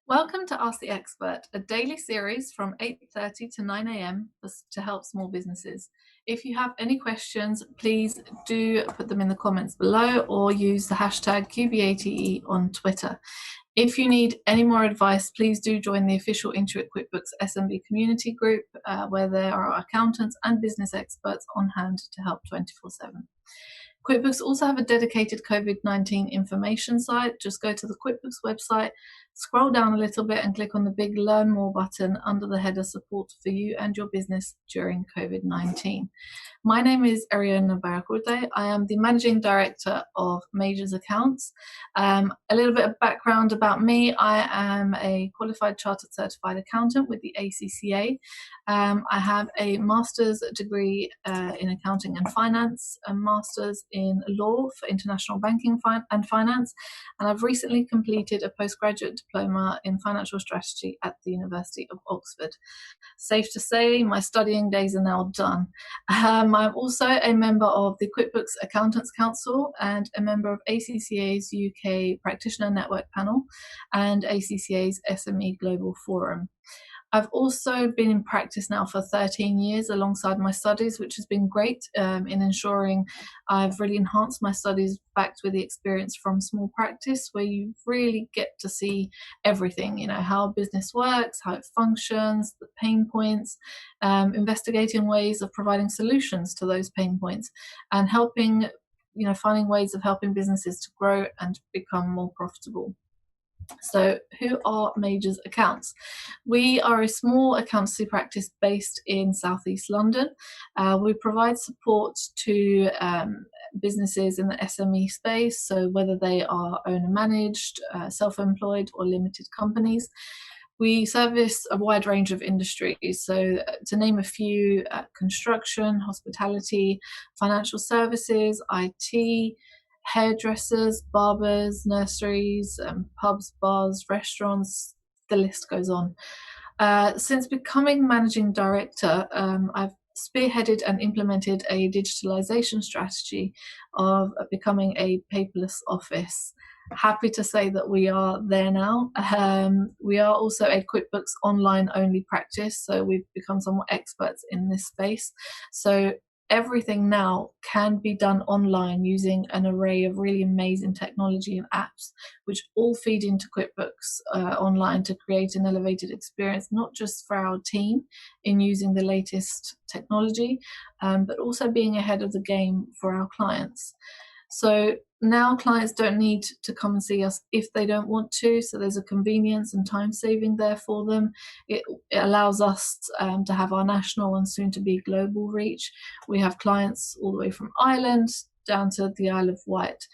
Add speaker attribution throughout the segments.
Speaker 1: Welcome to Ask the Expert, a daily series from 8:30 to 9 a.m. to help small businesses. If you have any questions, please do put them in the comments below or use the hashtag QBATE on Twitter. If you need any more advice, please do join the official Intuit QuickBooks SMB community group where there are accountants and business experts on hand to help 24/7. QuickBooks also have a dedicated COVID-19 information site. Just go to the QuickBooks website, scroll down a little bit and click on the big Learn More button under the header Support for you and your business during COVID-19. My name is Eriona Bajrakurtaj. I am the Managing Director of Majors Accounts. A little bit of background about me. I am a qualified Chartered Certified Accountant with the ACCA. I have a master's degree in accounting and finance, a master's in law for international banking and finance, and I've recently completed a postgraduate diploma in financial strategy at the University of Oxford. Safe to say, my studying days are now done. I'm also a member of the QuickBooks Accountants Council and a member of ACCA's UK Practitioner Network Panel and ACCA's SME Global Forum. I've also been in practice now for 13 years alongside my studies, which has been great in ensuring I've really enhanced my studies backed with the experience from small practice, where you really get to see everything, how business works, how it functions, the pain points, investigating ways of providing solutions to those pain points and helping, finding ways of helping businesses to grow and become more profitable. So who are Majors Accounts? We are a small accountancy practice based in Southeast London. We provide support to businesses in the SME space, so whether they are owner-managed, self-employed or limited companies. We service a wide range of industries, so to name a few, construction, hospitality, financial services, IT, hairdressers, barbers, nurseries, pubs, bars, restaurants, the list goes on. Since becoming managing director, I've spearheaded and implemented a digitalisation strategy of becoming a paperless office. Happy to say that we are there now. We are also a QuickBooks online only practice, so we've become somewhat experts in this space. So everything now can be done online using an array of really amazing technology and apps, which all feed into QuickBooks online to create an elevated experience, not just for our team in using the latest technology, but also being ahead of the game for our clients. So now clients don't need to come and see us if they don't want to, so there's a convenience and time saving there for them. It allows us to have our national and soon to be global reach. We have clients all the way from Ireland down to the Isle of Wight.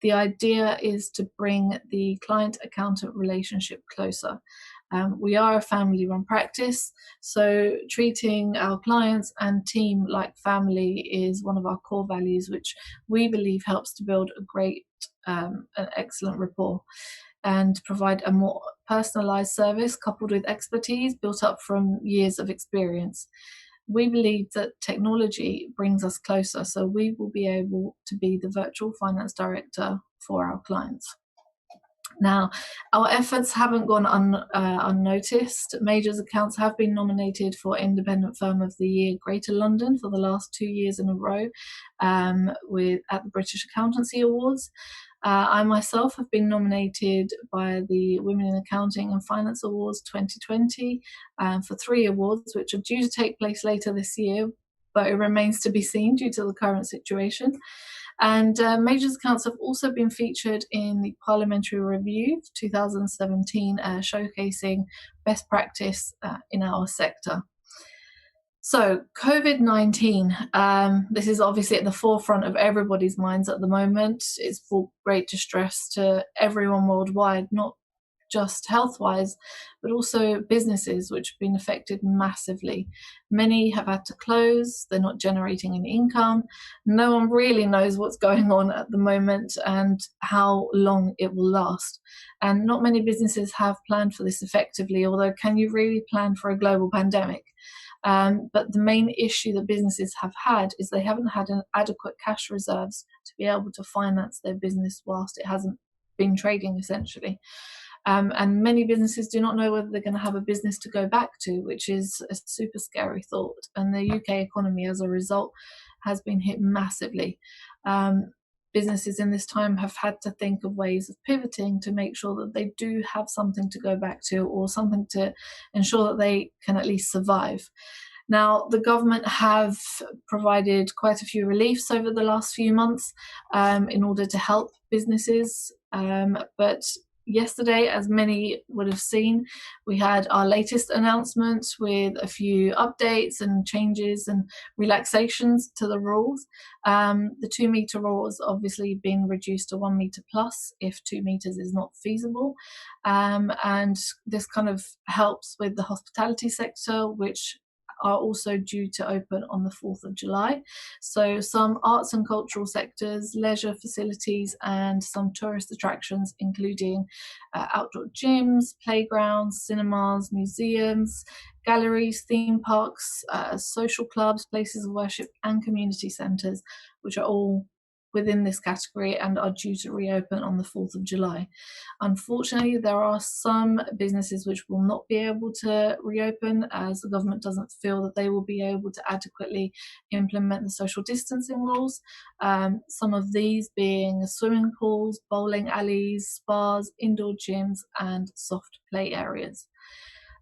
Speaker 1: The idea is to bring the client-accountant relationship closer. We are a family-run practice, so treating our clients and team like family is one of our core values, which we believe helps to build a great, an excellent rapport and provide a more personalised service coupled with expertise built up from years of experience. We believe that technology brings us closer, so we will be able to be the virtual finance director for our clients. Now, our efforts haven't gone unnoticed. Majors Accounts have been nominated for Independent Firm of the Year Greater London for the last 2 years in a row at the British Accountancy Awards. I myself have been nominated by the Women in Accounting and Finance Awards 2020 for 3 awards, which are due to take place later this year, but it remains to be seen due to the current situation. And Majors Accounts have also been featured in the Parliamentary Review 2017, showcasing best practice in our sector. So COVID-19, this is obviously at the forefront of everybody's minds at the moment. It's brought great distress to everyone worldwide, not just health-wise, but also businesses which have been affected massively. Many have had to close, they're not generating any income. No one really knows what's going on at the moment and how long it will last. And not many businesses have planned for this effectively, although can you really plan for a global pandemic? But the main issue that businesses have had is they haven't had an adequate cash reserves to be able to finance their business whilst it hasn't been trading, essentially. And many businesses do not know whether they're going to have a business to go back to, which is a super scary thought. And the UK economy, as a result, has been hit massively. Businesses in this time have had to think of ways of pivoting to make sure that they do have something to go back to, or something to ensure that they can at least survive. Now, the government have provided quite a few reliefs over the last few months in order to help businesses, but yesterday, as many would have seen, we had our latest announcement with a few updates and changes and relaxations to the rules. The 2 metre rule has obviously been reduced to 1 metre plus if 2 metres is not feasible. And this kind of helps with the hospitality sector, which are also due to open on the 4th of July. So some arts and cultural sectors, leisure facilities, and some tourist attractions, including outdoor gyms, playgrounds, cinemas, museums, galleries, theme parks, social clubs, places of worship, and community centres, which are all within this category and are due to reopen on the 4th of July. Unfortunately, there are some businesses which will not be able to reopen, as the government doesn't feel that they will be able to adequately implement the social distancing rules. Some of these being swimming pools, bowling alleys, spas, indoor gyms, and soft play areas.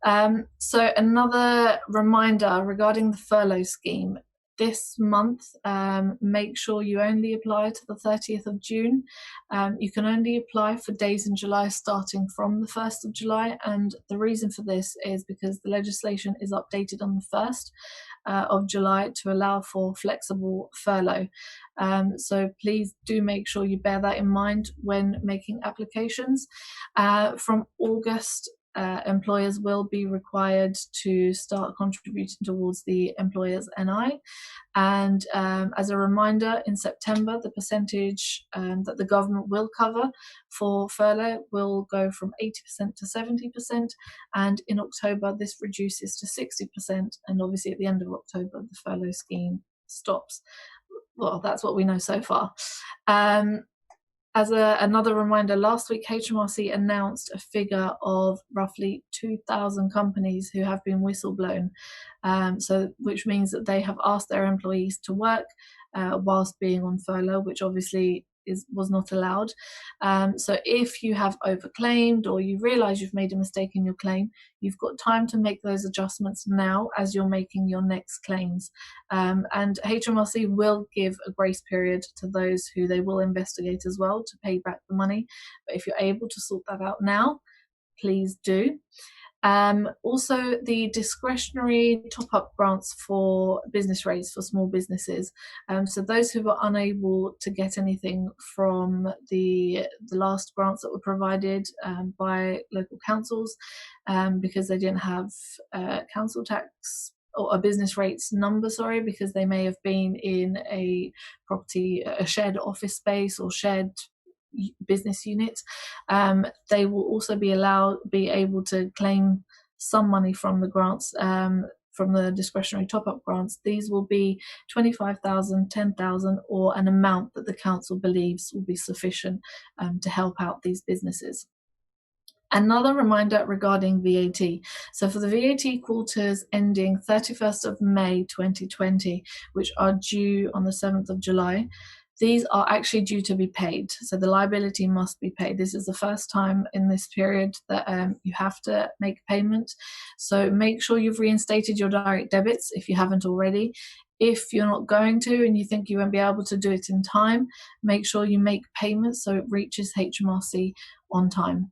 Speaker 1: So another reminder regarding the furlough scheme. This month, make sure you only apply to the 30th of June. You can only apply for days in July starting from the 1st of July, and the reason for this is because the legislation is updated on the 1st of July to allow for flexible furlough. So please do make sure you bear that in mind when making applications. From August, employers will be required to start contributing towards the employer's NI. And as a reminder, in September, the percentage that the government will cover for furlough will go from 80% to 70%. And in October, this reduces to 60%. And obviously, at the end of October, the furlough scheme stops. Well, that's what we know so far. As another reminder, last week HMRC announced a figure of roughly 2,000 companies who have been whistleblown, which means that they have asked their employees to work whilst being on furlough, which obviously was not allowed. So if you have overclaimed or you realise you've made a mistake in your claim, you've got time to make those adjustments now as you're making your next claims. And HMRC will give a grace period to those who they will investigate as well to pay back the money. But if you're able to sort that out now, please do. Also, the discretionary top-up grants for business rates for small businesses. So those who were unable to get anything from the last grants that were provided by local councils because they didn't have council tax or a business rates number, because they may have been in a property, a shared office space or shared business units, they will also be able to claim some money from the grants, from the discretionary top-up grants. These will be 25,000, 10,000, or an amount that the council believes will be sufficient to help out these businesses. Another reminder regarding VAT. So for the VAT quarters ending 31st of May 2020, which are due on the 7th of July, these are actually due to be paid. So the liability must be paid. This is the first time in this period that you have to make payment. So make sure you've reinstated your direct debits if you haven't already. If you're not going to and you think you won't be able to do it in time, make sure you make payments so it reaches HMRC on time.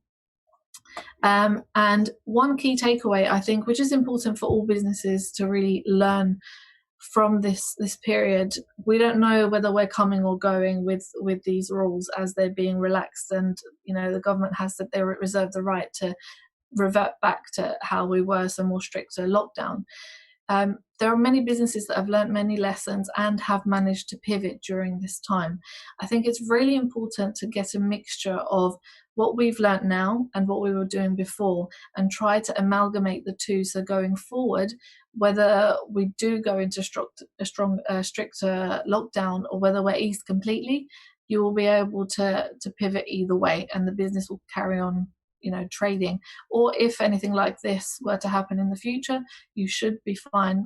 Speaker 1: And one key takeaway, I think, which is important for all businesses to really learn from this period, we don't know whether we're coming or going with these rules as they're being relaxed, and the government has that they reserve the right to revert back to how we were, so more stricter lockdown. There are many businesses that have learned many lessons and have managed to pivot during this time. I think it's really important to get a mixture of what we've learned now and what we were doing before, and try to amalgamate the two. So going forward, whether we do go into stricter lockdown or whether we're eased completely, you will be able to pivot either way, and the business will carry on trading, or if anything like this were to happen in the future, you should be fine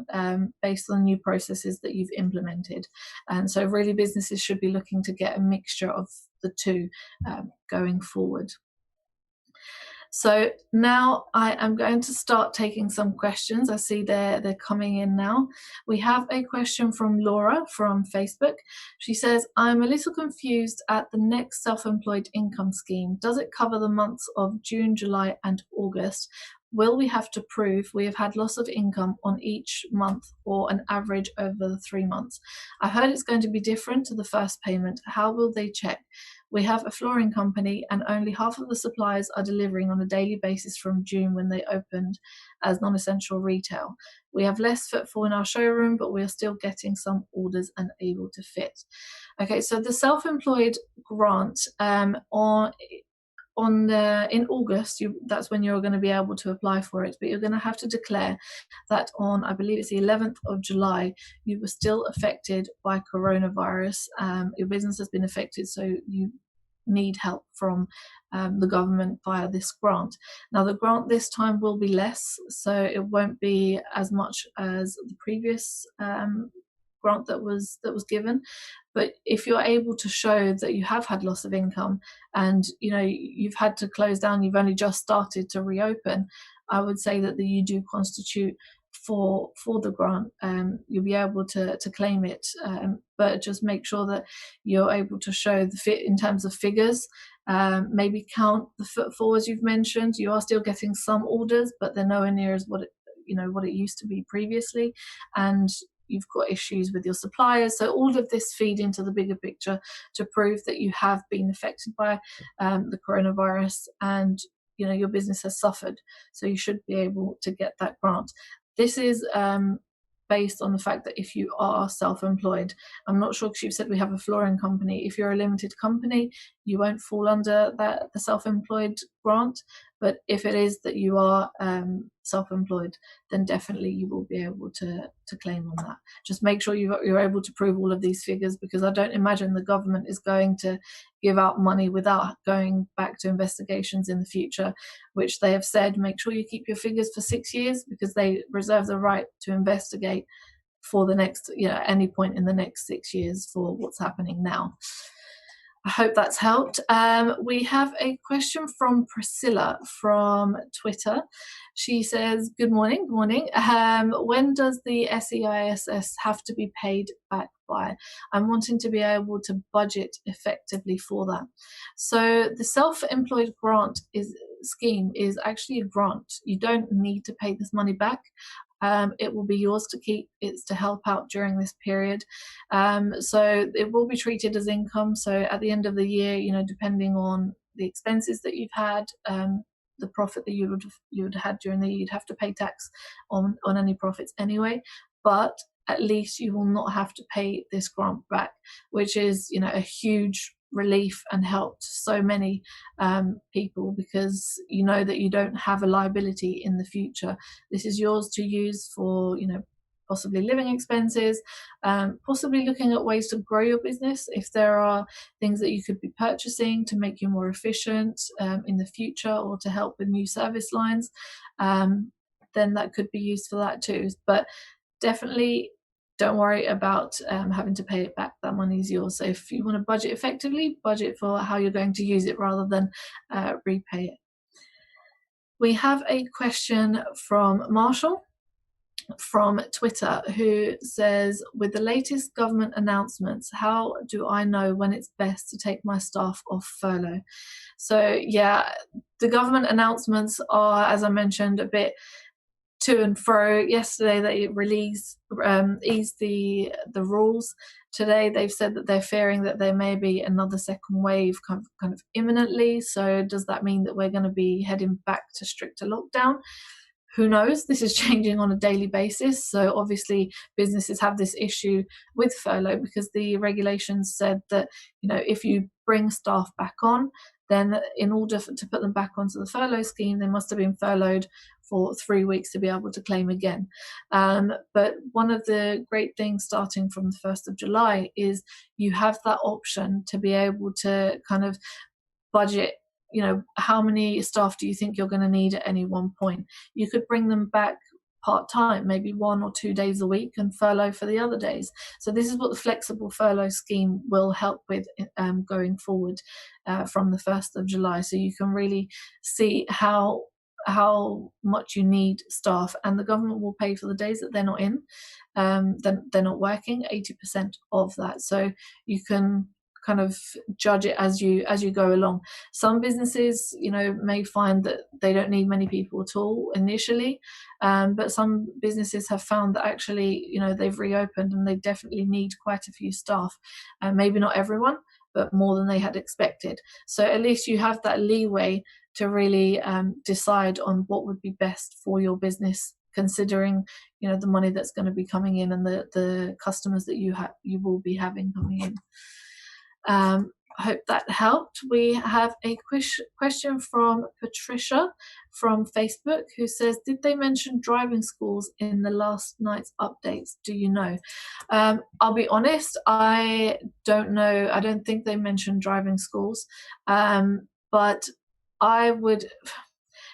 Speaker 1: based on new processes that you've implemented. And so really businesses should be looking to get a mixture of the two going forward. So now I am going to start taking some questions. I see they're coming in now. We have a question from Laura from Facebook. She says, I'm a little confused at the next self-employed income scheme. Does it cover the months of June, July and August? Will we have to prove we have had loss of income on each month or an average over the 3 months? I heard it's going to be different to the first payment. How will they check? We have a flooring company and only half of the suppliers are delivering on a daily basis from June when they opened as non-essential retail. We have less footfall in our showroom, but we are still getting some orders and able to fit. Okay, so the self-employed grant in August, that's when you're going to be able to apply for it, but you're going to have to declare that on, I believe it's the 11th of July, you were still affected by coronavirus. Your business has been affected, so you need help from the government via this grant. Now the grant this time will be less, so it won't be as much as the previous grant that was given. But if you're able to show that you have had loss of income and you've had to close down, you've only just started to reopen, I would say that you do constitute for the grant. You'll be able to claim it, but just make sure that you're able to show the fit in terms of figures. Maybe count the footfall as you've mentioned. You are still getting some orders, but they're nowhere near as what it used to be previously, and you've got issues with your suppliers. So all of this feed into the bigger picture to prove that you have been affected by the coronavirus and your business has suffered. So you should be able to get that grant. This is based on the fact that if you are self-employed, I'm not sure because you've said we have a flooring company. If you're a limited company, you won't fall under the self-employed grant. But if it is that you are self-employed, then definitely you will be able to claim on that. Just make sure you're able to prove all of these figures, because I don't imagine the government is going to give out money without going back to investigations in the future, which they have said, make sure you keep your figures for 6 years, because they reserve the right to investigate for the next, any point in the next 6 years for what's happening now. I hope that's helped. We have a question from Priscilla from Twitter. She says, good morning. When does the SEISS have to be paid back by? I'm wanting to be able to budget effectively for that. So the self-employed grant scheme is actually a grant. You don't need to pay this money back. It will be yours to keep. It's to help out during this period. So it will be treated as income. So at the end of the year, depending on the expenses that you've had, the profit that you would have had during the year, you'd have to pay tax on any profits anyway. But at least you will not have to pay this grant back, which is, a huge relief and help to so many people, because that you don't have a liability in the future. This is yours to use for possibly living expenses, possibly looking at ways to grow your business. If there are things that you could be purchasing to make you more efficient in the future, or to help with new service lines, then that could be used for that too. But definitely don't worry about having to pay it back. That money is yours. So if you want to budget effectively, budget for how you're going to use it rather than repay it. We have a question from Marshall from Twitter, who says, with the latest government announcements, how do I know when it's best to take my staff off furlough? So yeah, the government announcements are, as I mentioned, a bit to and fro. Yesterday they eased the rules. Today they've said that they're fearing that there may be another second wave kind of imminently. So does that mean that we're going to be heading back to stricter lockdown? Who knows? This is changing on a daily basis. So obviously businesses have this issue with furlough, because the regulations said that if you bring staff back on, then in order to put them back onto the furlough scheme, they must have been furloughed for 3 weeks to be able to claim again. But one of the great things starting from the 1st of July is you have that option to be able to kind of budget how many staff do you think you're going to need at any one point? You could bring them back part-time, maybe 1 or 2 days a week, and furlough for the other days. So this is what the flexible furlough scheme will help with going forward from the 1st of July. So you can really see how much you need staff, and the government will pay for the days that they're not in, then they're not working, 80% of that. So you can kind of judge it as you go along. Some businesses, may find that they don't need many people at all initially, but some businesses have found that actually, they've reopened and they definitely need quite a few staff, and maybe not everyone, but more than they had expected. So at least you have that leeway to really decide on what would be best for your business, considering the money that's going to be coming in and the customers that you will be having coming in. I hope that helped. We have a question from Patricia from Facebook, who says, did they mention driving schools in the last night's updates? Do you know? I'll be honest, I don't know. I don't think they mentioned driving schools, but I would,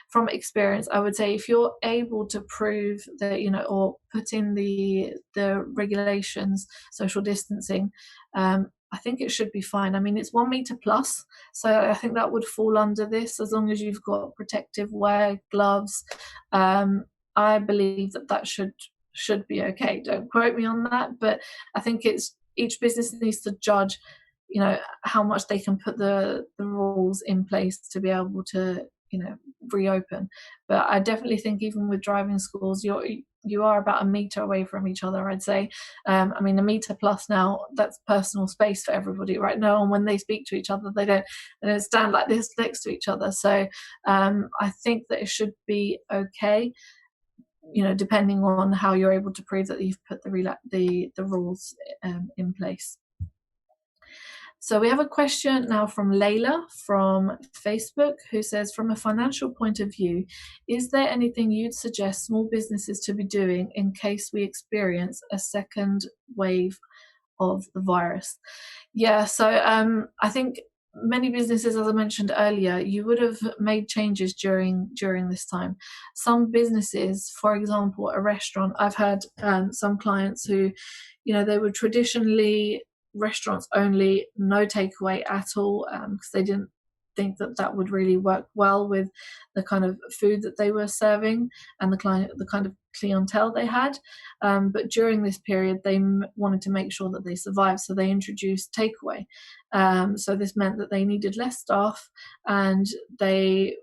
Speaker 1: from experience, I would say if you're able to prove that, or put in the regulations, social distancing, I think it should be fine. I mean, it's 1 meter plus, so I think that would fall under this, as long as you've got protective wear, gloves. I believe that should be okay. Don't quote me on that, but I think each business needs to judge, how much they can put the rules in place to be able to, reopen. But I definitely think even with driving schools, you are about 1 meter away from each other, I'd say. I mean, 1 meter plus now, that's personal space for everybody, right? No, and when they speak to each other, they don't stand like this next to each other. So I think that it should be okay, depending on how you're able to prove that you've put the rules in place. So we have a question now from Layla from Facebook, who says, from a financial point of view, is there anything you'd suggest small businesses to be doing in case we experience a second wave of the virus? Yeah, so I think many businesses, as I mentioned earlier, you would have made changes during this time. Some businesses, for example, a restaurant, I've had some clients who, they were traditionally restaurants only, no takeaway at all, because they didn't think that would really work well with the kind of food that they were serving and the kind of clientele they had. But during this period, they wanted to make sure that they survived, so they introduced takeaway. So this meant that they needed less staff, and they,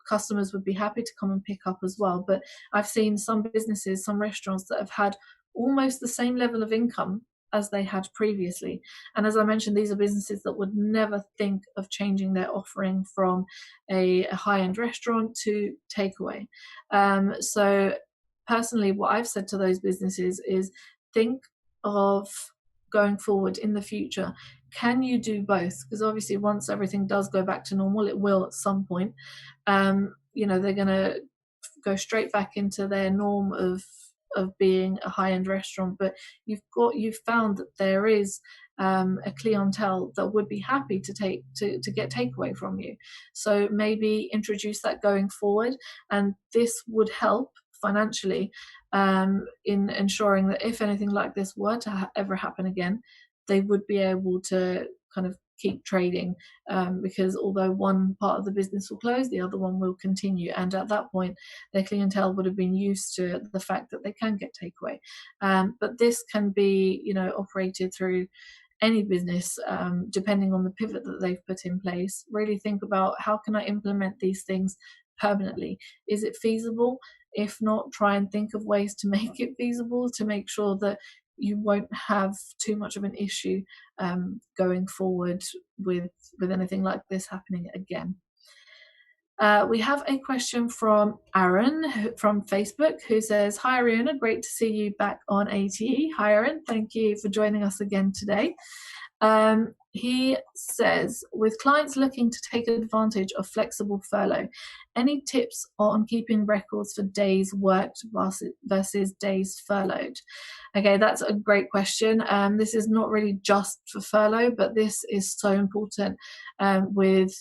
Speaker 1: customers would be happy to come and pick up as well. But I've seen some businesses, some restaurants that have had almost the same level of income as they had previously. And as I mentioned, these are businesses that would never think of changing their offering from a high-end restaurant to takeaway. So personally, what I've said to those businesses is, think of going forward in the future. Can you do both? Because obviously once everything does go back to normal, it will at some point, they're going to go straight back into their norm of being a high-end restaurant, but you've found that there is a clientele that would be happy to get takeaway from you. So maybe introduce that going forward, and this would help financially in ensuring that if anything like this were to ever happen again, they would be able to kind of keep trading, because although one part of the business will close, the other one will continue, and at that point their clientele would have been used to the fact that they can get takeaway. But this can be operated through any business, depending on the pivot that they've put in place. Really think about, how can I implement these things permanently? Is it feasible? If not, try and think of ways to make it feasible, to make sure that you won't have too much of an issue going forward with anything like this happening again. We have a question from Aaron from Facebook, who says, hi Eriona, great to see you back on ATE. Hi Aaron, thank you for joining us again today. he says, with clients looking to take advantage of flexible furlough, any tips on keeping records for days worked versus days furloughed? Okay, that's a great question. This is not really just for furlough, but this is so important with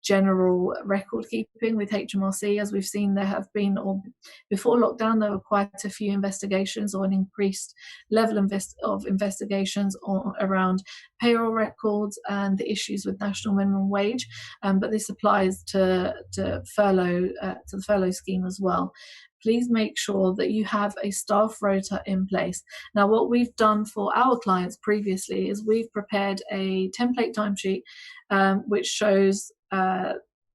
Speaker 1: general record keeping with HMRC. As we've seen, there have been, or before lockdown, there were quite a few investigations, or an increased level of investigations around payroll records and the issues with national minimum wage. But this applies to furlough, to the furlough scheme as well. Please make sure that you have a staff rota in place. Now, what we've done for our clients previously is we've prepared a template timesheet which shows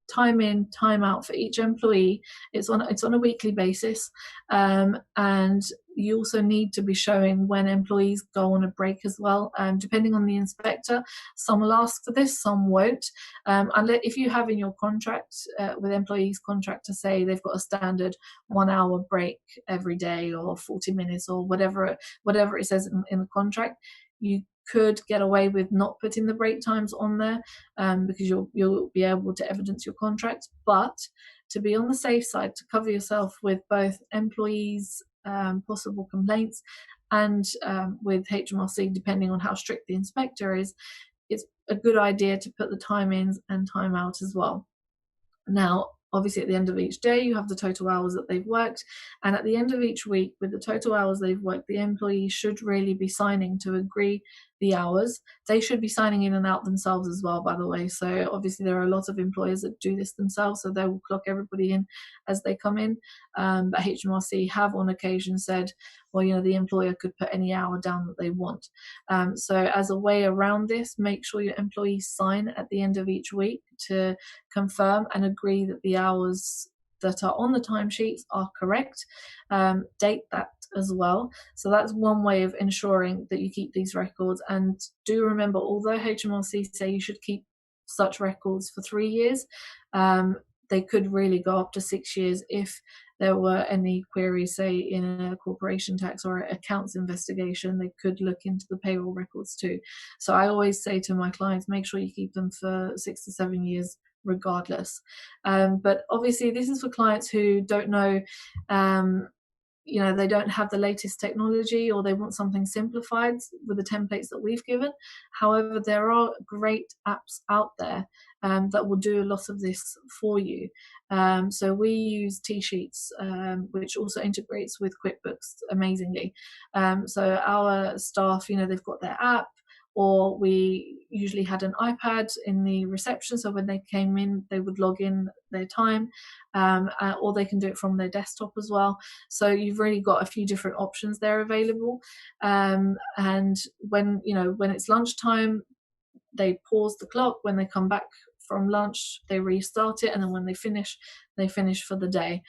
Speaker 1: time in, time out for each employee. It's on a weekly basis, and you also need to be showing when employees go on a break as well. Depending on the inspector, some will ask for this, some won't. Unless if you have in your contract with employees contract to say they've got a standard 1 hour break every day, or 40 minutes, or whatever it says in the contract, you could get away with not putting the break times on there because you'll be able to evidence your contract. But to be on the safe side, to cover yourself with both employees' possible complaints and with HMRC, depending on how strict the inspector is, it's a good idea to put the time ins and time out as well. Now, obviously, at the end of each day, you have the total hours that they've worked. And at the end of each week, with the total hours they've worked, the employee should really be signing to agree the hours. They should be signing in and out themselves as well, by the way. So obviously, there are a lot of employers that do this themselves, so they will clock everybody in as they come in. But HMRC have on occasion said, well, the employer could put any hour down that they want. So as a way around this, make sure your employees sign at the end of each week to confirm and agree that the hours that are on the timesheets are correct. Date that as well. So that's one way of ensuring that you keep these records. And do remember, although HMRC say you should keep such records for 3 years, they could really go up to 6 years if there were any queries, say in a corporation tax or accounts investigation. They could look into the payroll records too. So I always say to my clients, make sure you keep them for 6 to 7 years regardless. But obviously this is for clients who don't know, they don't have the latest technology, or they want something simplified with the templates that we've given. However, there are great apps out there that will do a lot of this for you. So we use T-Sheets, which also integrates with QuickBooks amazingly. So our staff, they've got their app, or we usually had an iPad in the reception, so when they came in, they would log in their time, or they can do it from their desktop as well. So you've really got a few different options there available. And when it's lunchtime, they pause the clock. When they come back from lunch, they restart it, and then when they finish for the day.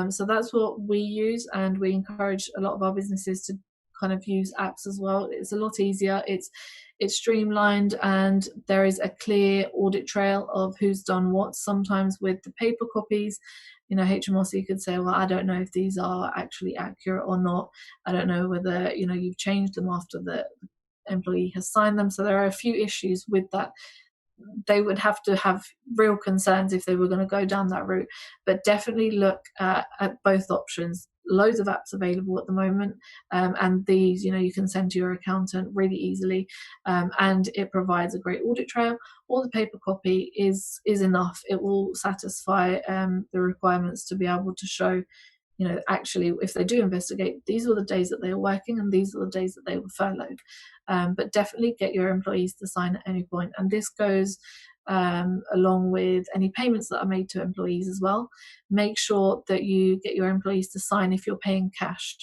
Speaker 1: So that's what we use, and we encourage a lot of our businesses to kind of use apps as well. It's a lot easier, it's streamlined, and there is a clear audit trail of who's done what. Sometimes with the paper copies, HMRC could say, well, I don't know if these are actually accurate or not. I don't know whether you've changed them after the employee has signed them. So there are a few issues with that. They would have to have real concerns if they were going to go down that route. But definitely look at both options. Loads of apps available at the moment, and these you can send to your accountant really easily, and it provides a great audit trail. Or the paper copy is enough. It will satisfy the requirements to be able to show, actually, if they do investigate, these were the days that they were working and these are the days that they were furloughed. But definitely get your employees to sign at any point. And this goes along with any payments that are made to employees as well. Make sure that you get your employees to sign if you're paying cash,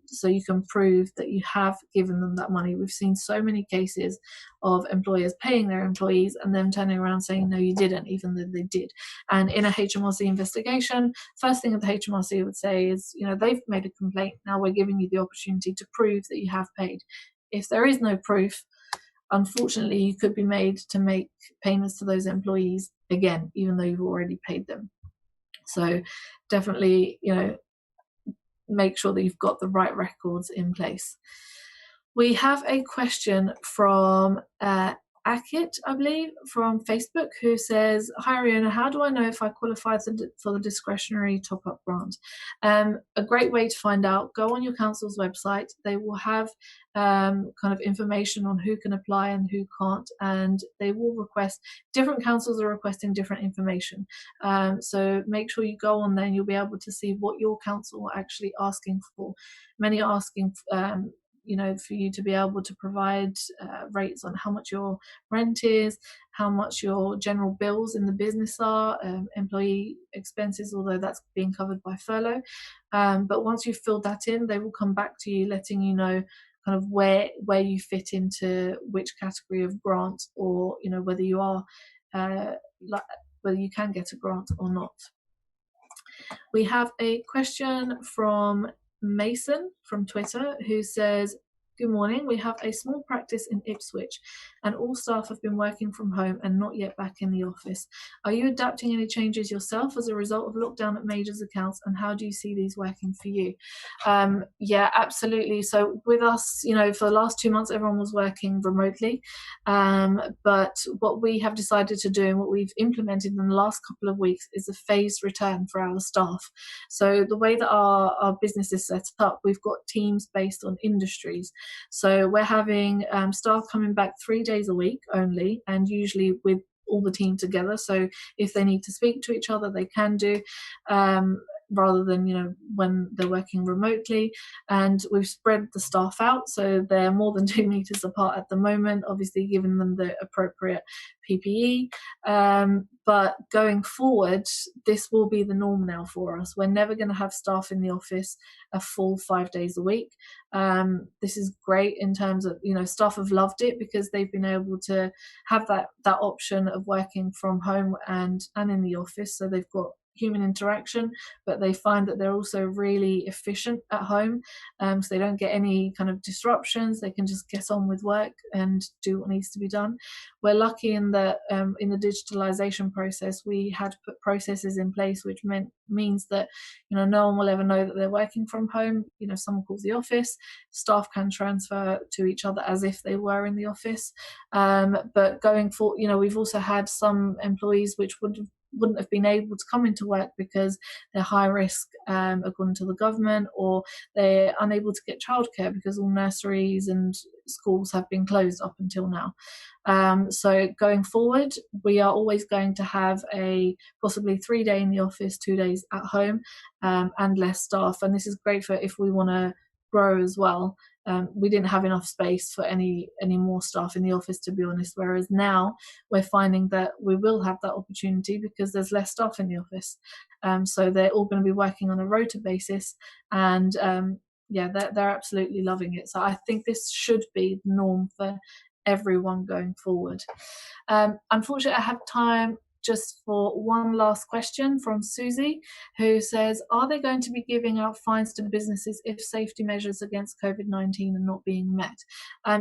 Speaker 1: so you can prove that you have given them that money. We've seen so many cases of employers paying their employees and then turning around saying, no, you didn't, even though they did. And in a HMRC investigation, first thing that the HMRC would say is, they've made a complaint. Now we're giving you the opportunity to prove that you have paid. If there is no proof, unfortunately, you could be made to make payments to those employees again, even though you've already paid them. So definitely, make sure that you've got the right records in place. We have a question from Akit, I believe, from Facebook, who says, "Hi Eriona, how do I know if I qualify for the discretionary top-up grant?" A great way to find out, go on your council's website. They will have kind of information on who can apply and who can't, and they will request, different councils are requesting different information. So make sure you go on there and you'll be able to see what your council are actually asking for. Many are asking for you to be able to provide rates on how much your rent is, how much your general bills in the business are, employee expenses, although that's being covered by furlough. But once you've filled that in, they will come back to you letting you know kind of where you fit into which category of grant, or whether you are whether you can get a grant or not. We have a question from Mason from Twitter, who says, "Good morning. We have a small practice in Ipswich and all staff have been working from home and not yet back in the office. Are you adapting any changes yourself as a result of lockdown at Major's accounts, and how do you see these working for you?" Yeah, absolutely. So with us, for the last 2 months, everyone was working remotely. But what we have decided to do and what we've implemented in the last couple of weeks is a phased return for our staff. So the way that our business is set up, we've got teams based on industries. So we're having staff coming back 3 days a week only, and usually with all the team together. So if they need to speak to each other, they can do, rather than when they're working remotely. And we've spread the staff out, so they're more than 2 meters apart at the moment, obviously giving them the appropriate PPE. But going forward, this will be the norm now for us. We're never going to have staff in the office a full 5 days a week. This is great in terms of, staff have loved it because they've been able to have that option of working from home and in the office. So they've got human interaction, but they find that they're also really efficient at home, so they don't get any kind of disruptions. They can just get on with work and do what needs to be done. We're lucky in that in the digitalisation process, we had put processes in place, which means that no one will ever know that they're working from home. Someone calls the office, staff can transfer to each other as if they were in the office. But going forward, we've also had some employees which wouldn't have been able to come into work because they're high risk according to the government, or they're unable to get childcare because all nurseries and schools have been closed up until now. So going forward, we are always going to have a possibly 3 day in the office, 2 days at home, and less staff. And this is great for if we want to grow as well. We didn't have enough space for any more staff in the office, to be honest, whereas now we're finding that we will have that opportunity because there's less staff in the office. So they're all going to be working on a rota basis, and they're absolutely loving it. So I think this should be the norm for everyone going forward. Unfortunately, I have time just for one last question from Susie, who says, "Are they going to be giving out fines to businesses if safety measures against COVID-19 are not being met?"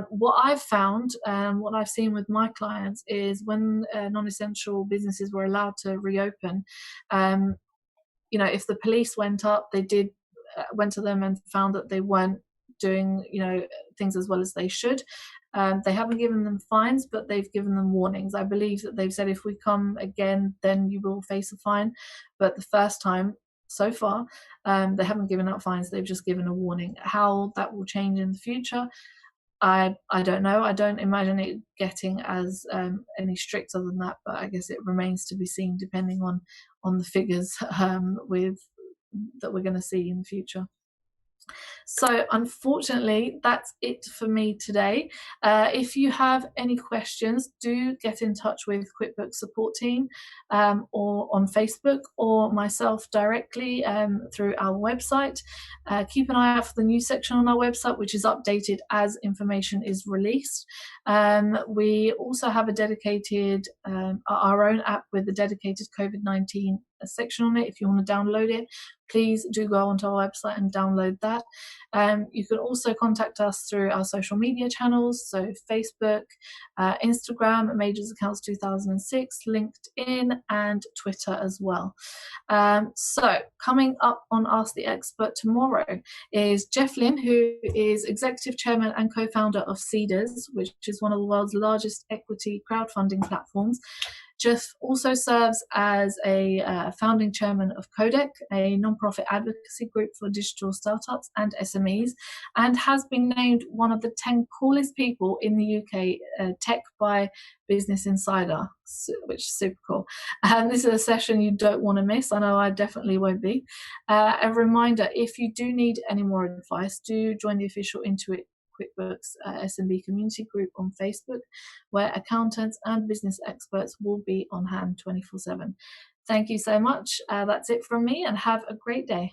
Speaker 1: What I've found, what I've seen with my clients, is when non-essential businesses were allowed to reopen, if the police went to them and found that they weren't doing things as well as they should. They haven't given them fines, but they've given them warnings. I believe that they've said, if we come again, then you will face a fine. But the first time, so far, they haven't given out fines. They've just given a warning. How that will change in the future, I don't know. I don't imagine it getting as any stricter than that, but I guess it remains to be seen, depending on the figures that we're going to see in the future. So unfortunately, that's it for me today. If you have any questions, do get in touch with QuickBooks support team, or on Facebook, or myself directly through our website. Keep an eye out for the news section on our website, which is updated as information is released. We also have a dedicated, our own app with a dedicated COVID-19 section on it. If you want to download it, please do go onto our website and download that. You can also contact us through our social media channels, so Facebook, Instagram, Majors Accounts 2006, LinkedIn, and Twitter as well. So coming up on Ask the Expert tomorrow is Jeff Lynn, who is Executive Chairman and co-founder of Seeders, which is one of the world's largest equity crowdfunding platforms. Jeff also serves as a founding chairman of Codec, a non-profit advocacy group for digital startups and SMEs, and has been named one of the 10 coolest people in the UK, tech by Business Insider, which is super cool. This is a session you don't want to miss. I know I definitely won't be. A reminder, if you do need any more advice, do join the official Intuit QuickBooks SMB community group on Facebook, where accountants and business experts will be on hand 24/7. Thank you so much. That's it from me, and have a great day.